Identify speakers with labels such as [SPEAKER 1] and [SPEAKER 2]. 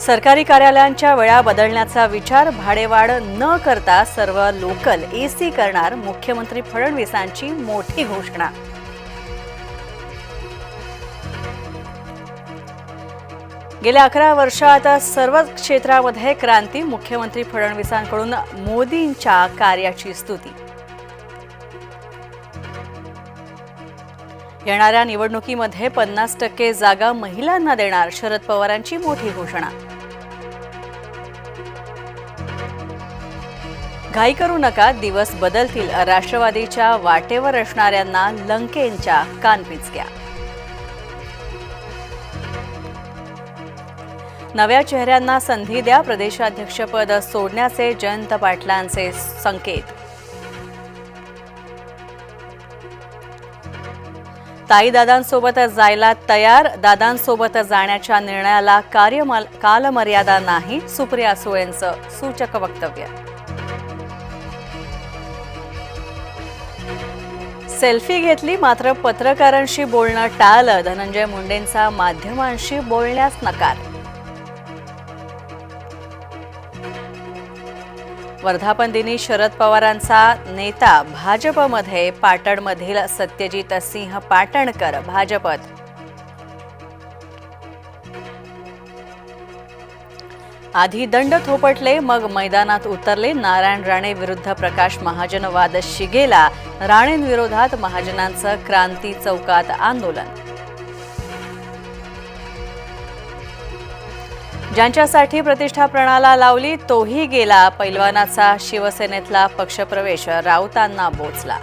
[SPEAKER 1] सरकारी कार्यालयांच्या वेळा बदलण्याचा विचार, भाडेवाढ न करता सर्व लोकल एसी करणार, मुख्यमंत्री फडणवीसांची मोठी घोषणा. गेल्या 11 वर्षात सर्व क्षेत्रामध्ये क्रांती, मुख्यमंत्री फडणवीसांकडून मोदींच्या कार्याची स्तुती. येणाऱ्या निवडणुकीमध्ये 50% जागा महिलांना देणार, शरद पवारांची मोठी घोषणा. घाई करू नका, दिवस बदलतील, राष्ट्रवादीच्या वाटेवर असणाऱ्यांना लंकेंच्या कानपिचक्या. नव्या चेहऱ्यांना संधी द्या, प्रदेशाध्यक्षपद सोडण्याचे जयंत पाटलांचे संकेत. ताई दादांसोबत जायला तयार, दादांसोबत जाण्याच्या निर्णयाला कालमर्यादा नाही, सुप्रिया सुळेंचं सूचक वक्तव्य. सेल्फी घेतली मात्र पत्रकारांशी बोलणं टाळलं, धनंजय मुंडेंचा माध्यमांशी बोलण्यास नकार. वर्धापन दिनी शरद पवारांचा नेता भाजपमध्ये, पाटणमधील सत्यजित सिंह पाटणकर भाजपत. आधी दंड थोपटले मग मैदानात उतरले, नारायण राणे विरुद्ध प्रकाश महाजन वाद शिगेला, राणेंविरोधात महाजनांचं क्रांती चौकात आंदोलन. ज्यांच्यासाठी प्रतिष्ठा प्रणाला लावली तोही गेला, पैलवानाचा शिवसेनेतला पक्षप्रवेश राऊतांना बोचला.